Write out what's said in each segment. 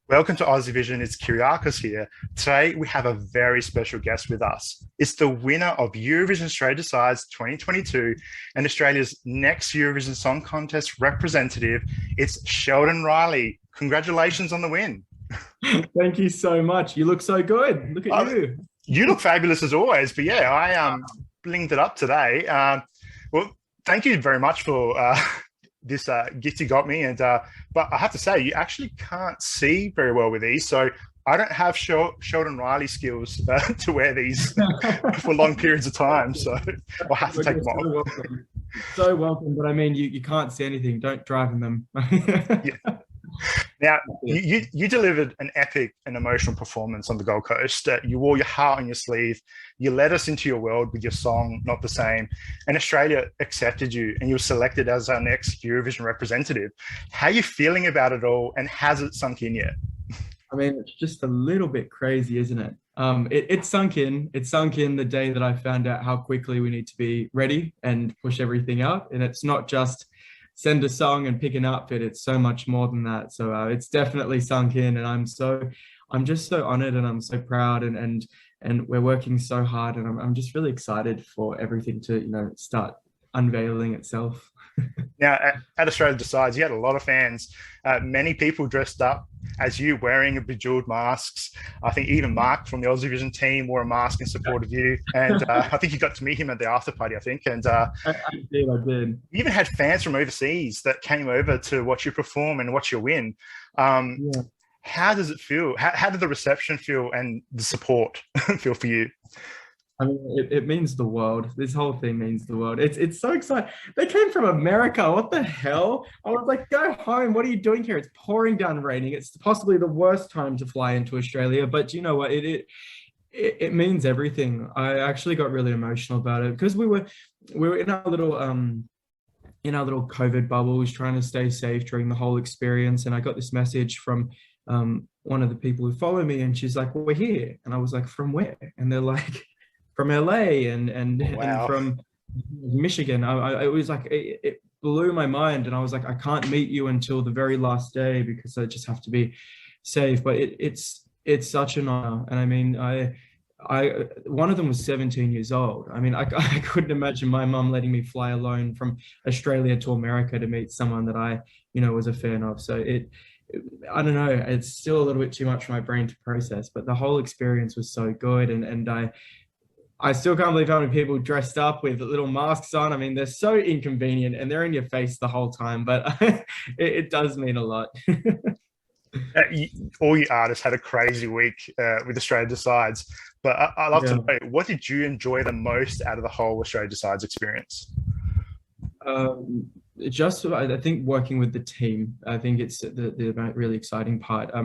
Welcome to Aussievision. It's Kyriakos here. Today, we have a very special guest with us. It's the winner of Eurovision Australia Decides 2022 and Australia's next Eurovision Song Contest representative. It's Sheldon Riley. Congratulations on the win. Thank you so much. You look so good. Look at you. You look fabulous as always. But yeah, I blinged it up today. Well, thank you very much for this gift you got me. And but I have to say, you actually can't see very well with these. So I don't have Sheldon Riley skills to wear these for long periods of time. So I'll have to take them off. Welcome. So welcome. But I mean, you can't see anything. Don't drive in them. Yeah. Now, you delivered an epic and emotional performance on the Gold Coast. You wore your heart on your sleeve. You led us into your world with your song, Not the Same. And Australia accepted you and you were selected as our next Eurovision representative. How are you feeling about it all and has it sunk in yet? I mean, it's just a little bit crazy, isn't it? It sunk in. It sunk in the day that I found out how quickly we need to be ready and push everything out. And it's not just send a song and pick an outfit. It's so much more than that. So it's definitely sunk in, and I'm just so honored and I'm so proud, and we're working so hard, and I'm just really excited for everything to start unveiling itself. Now, at Australia Decides, you had a lot of fans, many people dressed up as you, wearing bejeweled masks. I think even Mark from the Aussievision team wore a mask in support of you. And I think you got to meet him at the after party, I think. And I did. you even had fans from overseas that came over to watch you perform and watch you win. Yeah. How does it feel? How did the reception feel and the support feel for you? I mean, it means the world. This whole thing means the world. It's so exciting. They came from America. What the hell? I was like, go home. What are you doing here? It's pouring down raining. It's possibly the worst time to fly into Australia. But you know what? It means everything. I actually got really emotional about it because we were in our little COVID bubbles, trying to stay safe during the whole experience. And I got this message from one of the people who follow me, and she's like, well, we're here. And I was like, from where? And they're like, from LA and from Michigan. It was like, it blew my mind. And I was like, I can't meet you until the very last day because I just have to be safe. But it's such an honor. And I mean, I one of them was 17 years old. I mean, I couldn't imagine my mum letting me fly alone from Australia to America to meet someone that I, was a fan of. So I don't know, it's still a little bit too much for my brain to process, but the whole experience was so good. And I still can't believe how many people dressed up with little masks on. I mean, they're so inconvenient and they're in your face the whole time, but it does mean a lot. All you artists had a crazy week with Australia Decides, but I love to know, what did you enjoy the most out of the whole Australia Decides experience? I think working with the team, I think it's the really exciting part. I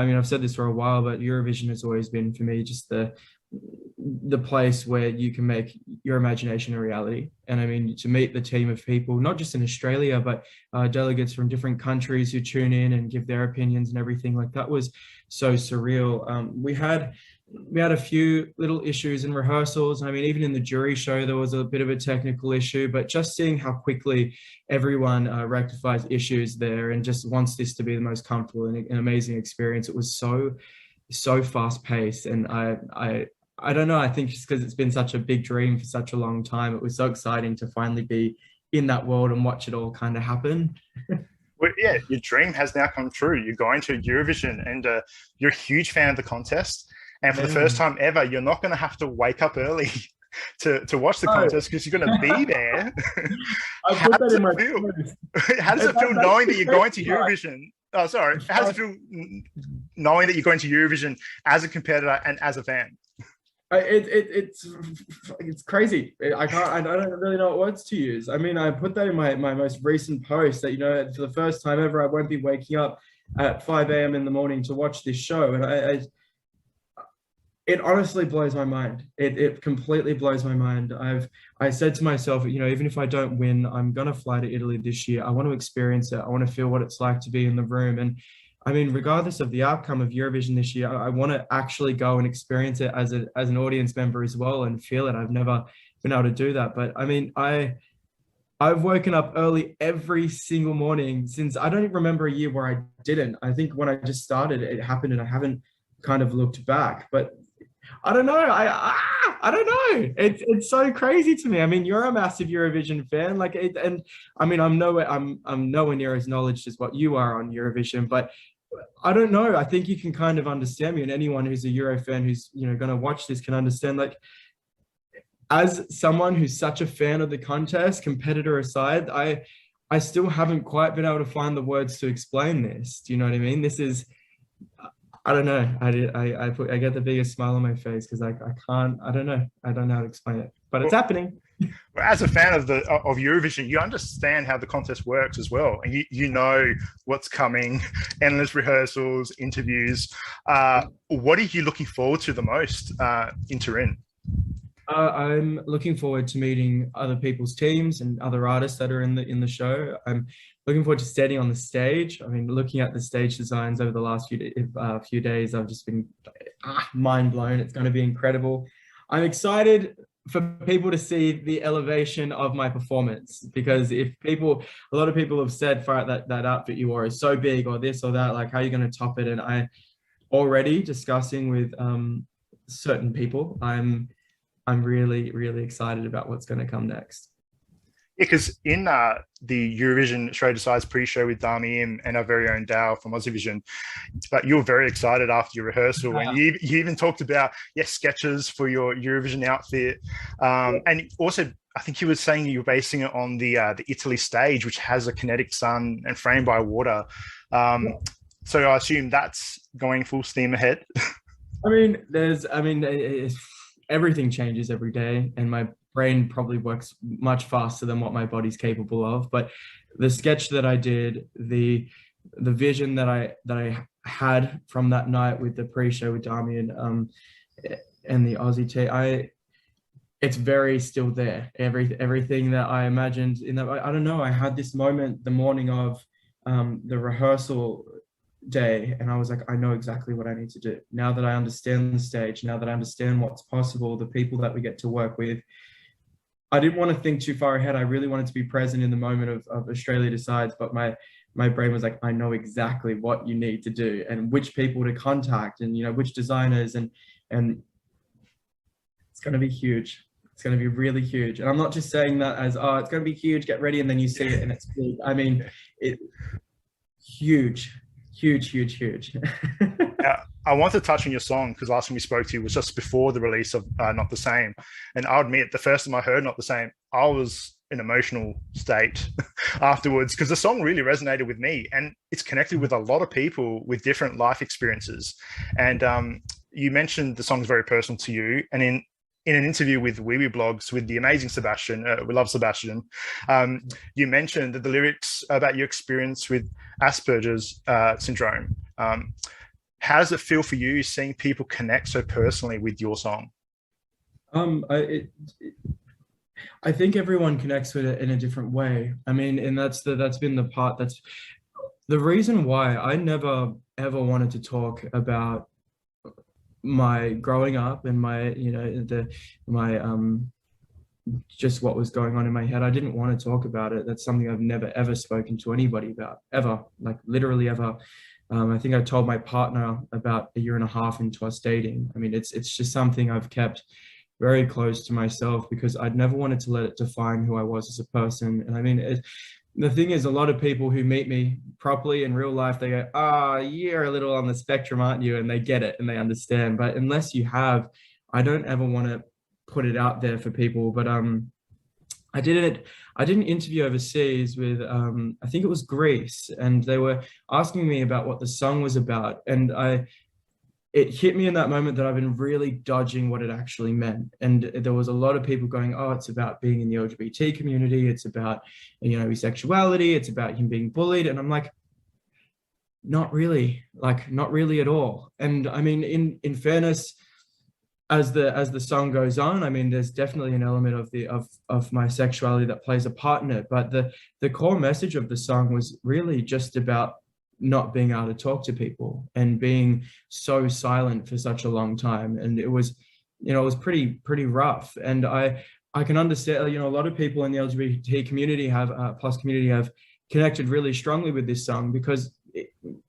mean, I've said this for a while, but Eurovision has always been for me just the place where you can make your imagination a reality. And I mean, to meet the team of people, not just in Australia, but delegates from different countries who tune in and give their opinions and everything, like that was so surreal. We had a few little issues in rehearsals. I mean, even in the jury show, there was a bit of a technical issue, but just seeing how quickly everyone rectifies issues there and just wants this to be the most comfortable and an amazing experience. It was so fast paced. And I don't know, I think just because it's been such a big dream for such a long time, it was so exciting to finally be in that world and watch it all kind of happen. Well, yeah, your dream has now come true. You're going to Eurovision and you're a huge fan of the contest. And for the first time ever, you're not going to have to wake up early to watch the contest because you're going to be there. How does it feel? How does it feel knowing that you're going to Eurovision? Oh, sorry. How does it feel knowing that you're going to Eurovision as a competitor and as a fan? It's crazy. I don't really know what words to use. I mean, I put that in my most recent post that, for the first time ever, I won't be waking up at 5 a.m. in the morning to watch this show. And it honestly blows my mind. It completely blows my mind. I said to myself, even if I don't win, I'm going to fly to Italy this year. I want to experience it. I want to feel what it's like to be in the room. And I mean, regardless of the outcome of Eurovision this year, I want to actually go and experience it as an audience member as well and feel it. I've never been able to do that. But I mean, I've woken up early every single morning since, I don't even remember a year where I didn't. I think when I just started, it happened and I haven't kind of looked back. But I don't know. I don't know. It's so crazy to me. I mean, you're a massive Eurovision fan, like and I mean, I'm nowhere near as knowledgeable as what you are on Eurovision, but I don't know. I think you can kind of understand me, and anyone who's a Euro fan who's going to watch this can understand. Like, as someone who's such a fan of the contest, competitor aside, I still haven't quite been able to find the words to explain this. Do you know what I mean? This is, I don't know. I get the biggest smile on my face because I can't. I don't know how to explain it, but it's happening. As a fan of Eurovision, you understand how the contest works as well, and you know what's coming, endless rehearsals, interviews. What are you looking forward to the most in Turin? I'm looking forward to meeting other people's teams and other artists that are in the show. I'm looking forward to standing on the stage. I mean, looking at the stage designs over the last few days, I've just been mind blown. It's going to be incredible. I'm excited for people to see the elevation of my performance, because a lot of people have said, "Far that outfit you wore is so big," or this or that, like, how are you going to top it? And I already discussing with certain people. I'm really, really excited about what's going to come next. Yeah, because in the Eurovision Australia Decides pre-show with Dami Im and our very own Dao from Aussievision, but you were very excited after your rehearsal, and you even talked about sketches for your Eurovision outfit, and also I think you were saying you were basing it on the Italy stage, which has a kinetic sun and framed by water. So I assume that's going full steam ahead. Everything changes every day, and my brain probably works much faster than what my body's capable of. But the sketch that I did, the vision that I had from that night with the pre-show with Dami and the Aussie team, it's very still there. Everything that I imagined in that, I don't know. I had this moment the morning of the rehearsal day, and I was like, I know exactly what I need to do now that I understand the stage, now that I understand what's possible, the people that we get to work with. I didn't want to think too far ahead. I really wanted to be present in the moment of Australia Decides, but my brain was like, I know exactly what you need to do and which people to contact, and which designers, and it's going to be huge. It's going to be really huge. And I'm not just saying that as, oh, it's going to be huge, get ready, and then you see it and it's big. I mean, huge. I want to touch on your song, because last time we spoke to you was just before the release of Not the Same. And I'll admit, the first time I heard Not the Same, I was in an emotional state afterwards, because the song really resonated with me, and it's connected with a lot of people with different life experiences. And you mentioned the song's very personal to you. And in an interview with Wee Wee Blogs with the amazing Sebastian, we love Sebastian, you mentioned that the lyrics about your experience with Asperger's syndrome. How does it feel for you seeing people connect so personally with your song? I think everyone connects with it in a different way. I mean, and that's been the part that's the reason why I never ever wanted to talk about my growing up and my just what was going on in my head. I didn't want to talk about it. That's something I've never ever spoken to anybody about, ever, like literally ever. I think I told my partner about a year and a half into us dating. I mean, it's just something I've kept very close to myself, because I'd never wanted to let it define who I was as a person. And I mean, the thing is, a lot of people who meet me properly in real life, they go, you're a little on the spectrum, aren't you? And they get it and they understand. But unless you have, I don't ever want to put it out there for people. But I did an interview overseas with I think it was Greece, and they were asking me about what the song was about, and it hit me in that moment that I've been really dodging what it actually meant. And there was a lot of people going, oh, it's about being in the LGBT community, it's about his sexuality, it's about him being bullied. And I'm like, not really at all. And I mean, in fairness, as the song goes on, I mean, there's definitely an element of my sexuality that plays a part in it. But the core message of the song was really just about not being able to talk to people and being so silent for such a long time. And it was, it was pretty rough. And I can understand, a lot of people in the LGBT community have plus community have connected really strongly with this song because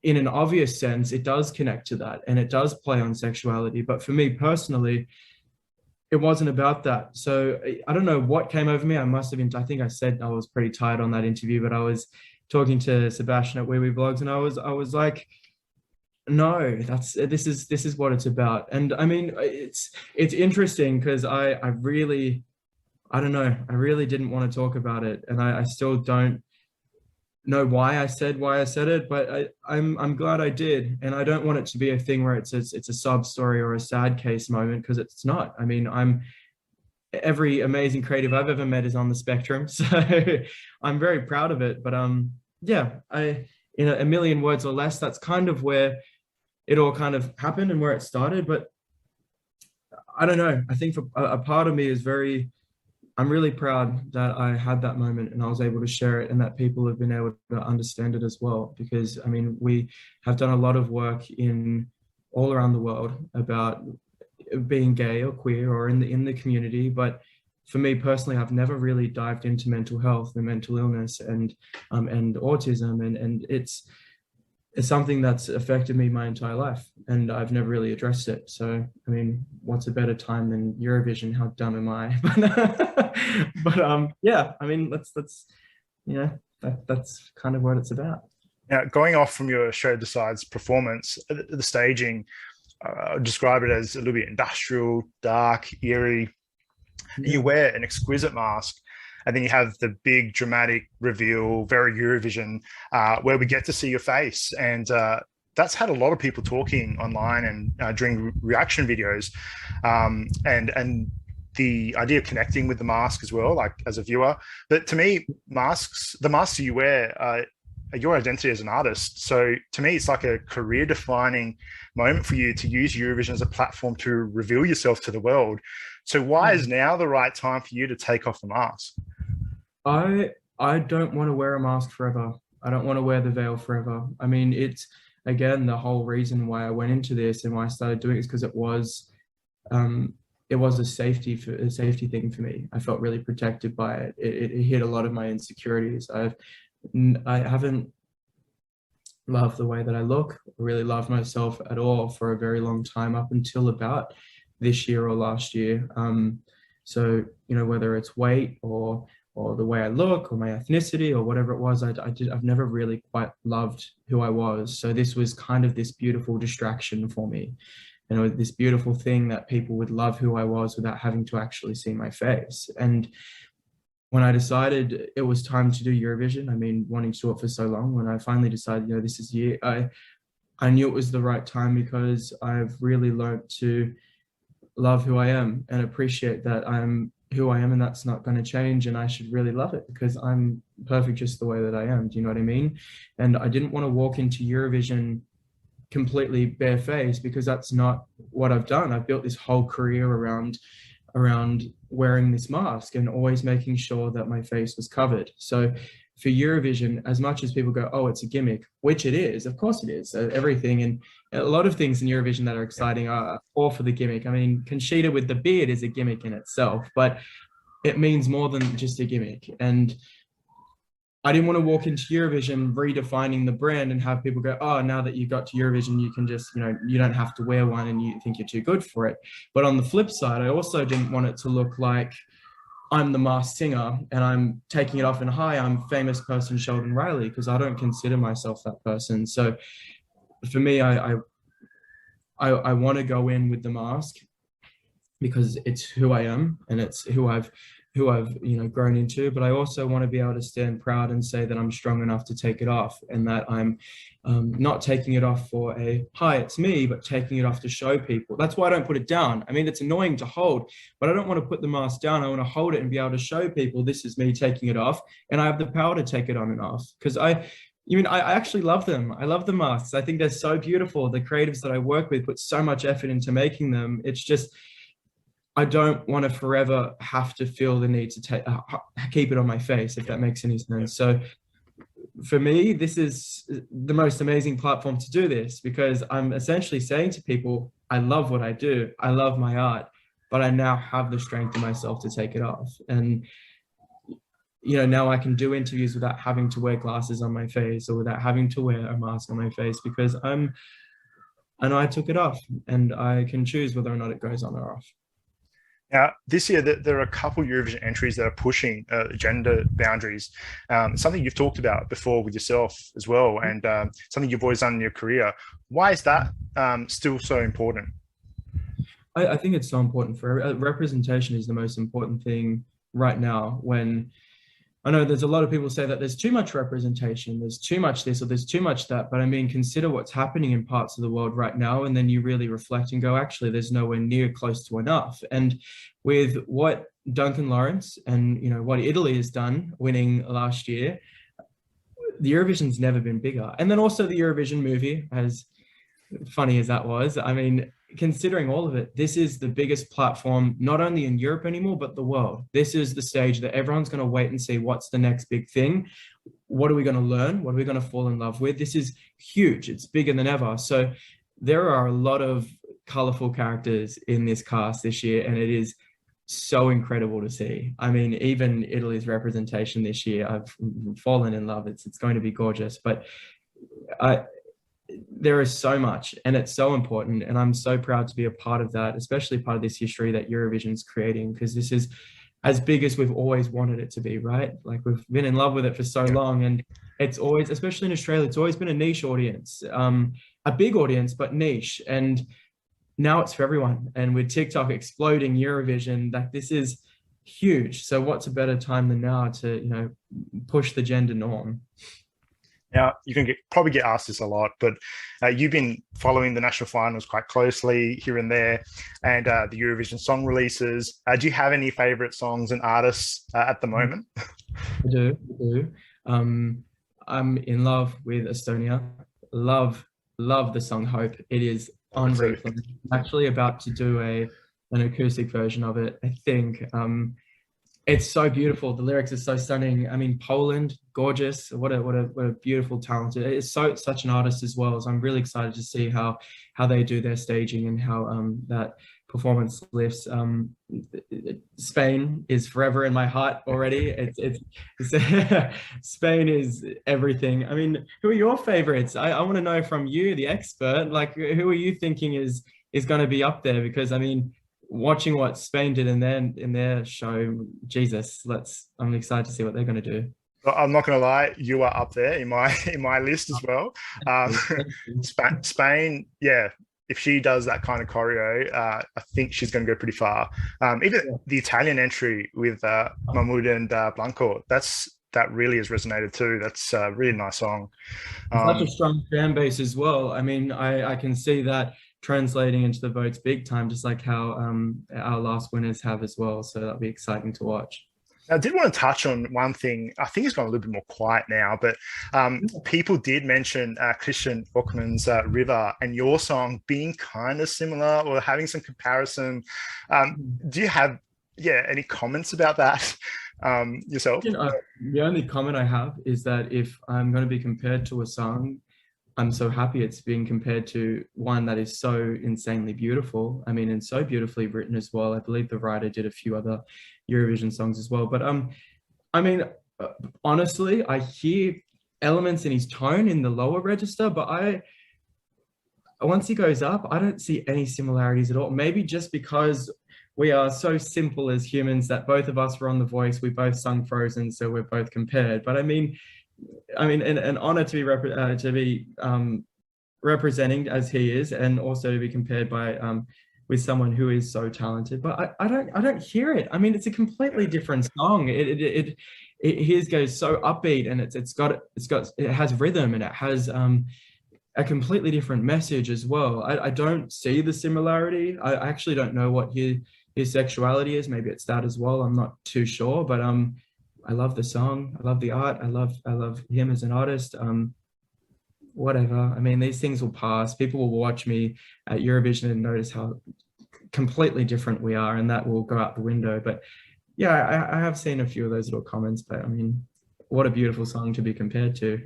in an obvious sense, it does connect to that and it does play on sexuality. But for me personally, it wasn't about that. So I don't know what came over me. I think I said I was pretty tired on that interview, but I was talking to Sebastian at Wee Wee Blogs and I was like, no, this is what it's about. And I mean, it's interesting because I really, I don't know, I really didn't want to talk about it. And I still don't know why I said it, but I'm glad I did. And I don't want it to be a thing where it's a sub story or a sad case moment, because it's not. I mean, every amazing creative I've ever met is on the spectrum. So I'm very proud of it. But yeah, in a million words or less, that's kind of where it all kind of happened and where it started. But I don't know. I think for a part of me is I'm really proud that I had that moment and I was able to share it and that people have been able to understand it as well. Because I mean, we have done a lot of work all around the world about being gay or queer or in the community. But for me personally, I've never really dived into mental health and mental illness and autism. And it's something that's affected me my entire life and I've never really addressed it. So, I mean, what's a better time than Eurovision? How dumb am I? But yeah, I mean, that's kind of what it's about. Now, going off from your Show Decides performance, the staging, describe it as a little bit industrial, dark, eerie. Yeah. You wear an exquisite mask, and then you have the big dramatic reveal, very Eurovision, where we get to see your face. And that's had a lot of people talking online and during reaction videos. And the idea of connecting with the mask as well, like as a viewer. But to me, the masks you wear are your identity as an artist. So to me, it's like a career-defining moment for you to use Eurovision as a platform to reveal yourself to the world. So why is now the right time for you to take off the mask? I don't want to wear a mask forever. I don't want to wear the veil forever. I mean, it's, again, the whole reason why I went into this and why I started doing it is because it was a safety thing for me. I felt really protected by it. It hit a lot of my insecurities. I haven't loved the way that I look, really loved myself at all for a very long time, up until about this year or last year. So, whether it's weight or the way I look or my ethnicity or whatever it was, I've never really quite loved who I was. So this was kind of this beautiful distraction for me. This beautiful thing that people would love who I was without having to actually see my face. And when I decided it was time to do Eurovision, I mean, wanting to do it for so long, when I finally decided, this is the year, I knew it was the right time, because I've really learned to love who I am and appreciate that I'm who I am, and that's not going to change, and I should really love it because I'm perfect just the way that I am. Do you know what I mean? And I didn't want to walk into Eurovision completely barefaced, because that's not what I've done. I've built this whole career around wearing this mask and always making sure that my face was covered. So for Eurovision, as much as people go, oh, it's a gimmick, which it is, of course it is. Everything and a lot of things in Eurovision that are exciting are all for the gimmick. I mean, Conchita with the beard is a gimmick in itself, but it means more than just a gimmick. And I didn't want to walk into Eurovision redefining the brand and have people go, oh, now that you got to Eurovision, you can just, you don't have to wear one and you think you're too good for it. But on the flip side, I also didn't want it to look like I'm the Masked Singer and I'm taking it off and hi, I'm famous person Sheldon Riley, because I don't consider myself that person. So for me, I want to go in with the mask because it's who I am and it's who I've grown into. But I also want to be able to stand proud and say that I'm strong enough to take it off, and that I'm not taking it off for a hi, it's me, but taking it off to show people. That's why I don't put it down. I mean, it's annoying to hold, but I don't want to put the mask down. I want to hold it and be able to show people this is me taking it off, and I have the power to take it on and off, because I actually love them. I love the masks. I think they're so beautiful. The creatives that I work with put so much effort into making them. It's just, I don't want to forever have to feel the need to keep it on my face, if that makes any sense. So for me, this is the most amazing platform to do this, because I'm essentially saying to people, I love what I do. I love my art. but I now have the strength in myself to take it off. And you know, now I can do interviews without having to wear glasses on my face or without having to wear a mask on my face, because I know I took it off, and I can choose whether or not it goes on or off. Now, this year, there are a couple Eurovision entries that are pushing gender boundaries. Something you've talked about before with yourself as well, and something you've always done in your career. Why is that still so important? I think it's so important. For representation is the most important thing right now, when I know there's a lot of people say that there's too much representation, there's too much this or there's too much that, but I mean, consider what's happening in parts of the world right now, and then you really reflect and go, actually, there's nowhere near close to enough. And with what Duncan Lawrence and, you know, what Italy has done, winning last year, the Eurovision's never been bigger. And then also the Eurovision movie, as funny as that was, I mean, considering all of it, this is the biggest platform, not only in Europe anymore, but the world. This is the stage that everyone's going to wait and see what's the next big thing. What are we going to learn? What are we going to fall in love with? This is huge. It's bigger than ever. So there are a lot of colorful characters in this cast this year, and it is so incredible to see. I mean, even Italy's representation this year, I've fallen in love. It's going to be gorgeous, but there is so much, and it's so important, and I'm so proud to be a part of that, especially part of this history that Eurovision's creating, because this is as big as we've always wanted it to be, right? Like, we've been in love with it for so long, and it's always, especially in Australia, it's always been a niche audience, a big audience, but niche, and now it's for everyone. And with TikTok exploding Eurovision, like, this is huge. So what's a better time than now to, you know, push the gender norm? Now, you can probably get asked this a lot, but you've been following the national finals quite closely here and there, and the Eurovision song releases. Do you have any favorite songs and artists at the moment? I do. I'm in love with Estonia. Love the song Hope. It is unreal. I'm actually about to do an acoustic version of it, I think. It's so beautiful. The lyrics are so stunning. I mean, Poland, gorgeous. What a beautiful talent. It's such an artist as well. So I'm really excited to see how they do their staging and how that performance lifts. Spain is forever in my heart already. It's Spain is everything. I mean, who are your favorites? I want to know from you, the expert. Like, who are you thinking is going to be up there? Because I mean, watching what Spain did in their show, Jesus, I'm excited to see what they're going to do. I'm not going to lie, you are up there in my list as well. Spain, yeah. If she does that kind of choreo, I think she's going to go pretty far. Even the Italian entry with Mahmoud and Blanco, that really has resonated too. That's a really nice song. Such a strong fan base as well. I mean, I can see that translating into the votes big time, just like how our last winners have as well. So that'll be exciting to watch. I did want to touch on one thing. I think it's gone a little bit more quiet now, but people did mention Christian Ochman's River and your song being kind of similar or having some comparison. Do you have any comments about that yourself? The only comment I have is that if I'm going to be compared to a song, I'm so happy it's being compared to one that is so insanely beautiful. I mean, and so beautifully written as well. I believe the writer did a few other Eurovision songs as well. But I mean, honestly, I hear elements in his tone in the lower register, but once he goes up, I don't see any similarities at all. Maybe just because we are so simple as humans that both of us were on The Voice, we both sung Frozen, so we're both compared. But I mean, an honor to be representing as he is, and also to be compared by with someone who is so talented. But I don't hear it. I mean, it's a completely different song. His goes so upbeat, and it has rhythm, and it has a completely different message as well. I don't see the similarity. I actually don't know what his sexuality is. Maybe it's that as well. I'm not too sure, but I love the song. I love the art. I love him as an artist. Whatever. I mean, these things will pass. People will watch me at Eurovision and notice how completely different we are, and that will go out the window. But yeah, I have seen a few of those little comments, but I mean, what a beautiful song to be compared to.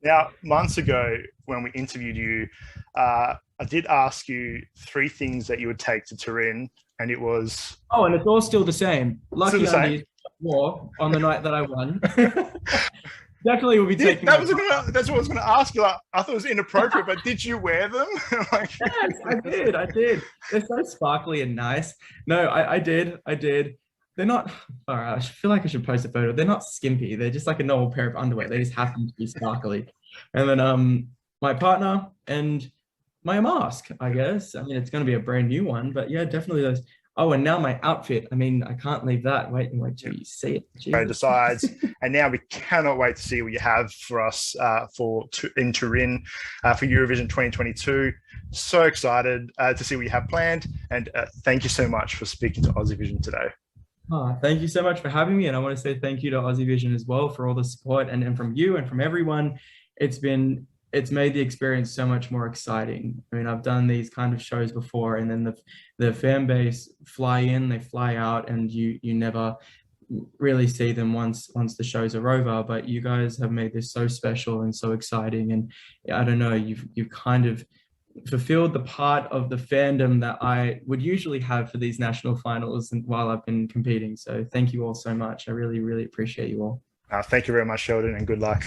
Now, months ago, when we interviewed you, I did ask you 3 things that you would take to Turin, and it was Oh, and it's all still the same. still the Lucky same. undies wore on the night that I won. Definitely will be Yeah, taking my. that's what I was gonna ask you. Like, I thought it was inappropriate, but did you wear them? Like, Yes, I did. I did. They're so sparkly and nice. No, I did. I did. They're not. All right, I feel like I should post a photo. They're not skimpy. They're just like a normal pair of underwear. They just happen to be sparkly. And then my partner and my mask, I guess. I mean, it's going to be a brand new one, but yeah, definitely those. Oh, and now my outfit. I mean, I can't leave that. Wait till you see it. Go Jesus. decides, and now we cannot wait to see what you have for us in Turin for Eurovision 2022. So excited to see what you have planned, and thank you so much for speaking to Aussievision today. Oh, thank you so much for having me. And I want to say thank you to Aussievision as well for all the support and from you and from everyone. It's made the experience so much more exciting. I mean, I've done these kind of shows before, and then the fan base fly in, they fly out, and you never really see them once the shows are over. But you guys have made this so special and so exciting. And I don't know, you've kind of fulfilled the part of the fandom that I would usually have for these national finals and while I've been competing. So thank you all so much. I really, really appreciate you all. Thank you very much, Sheldon, and good luck.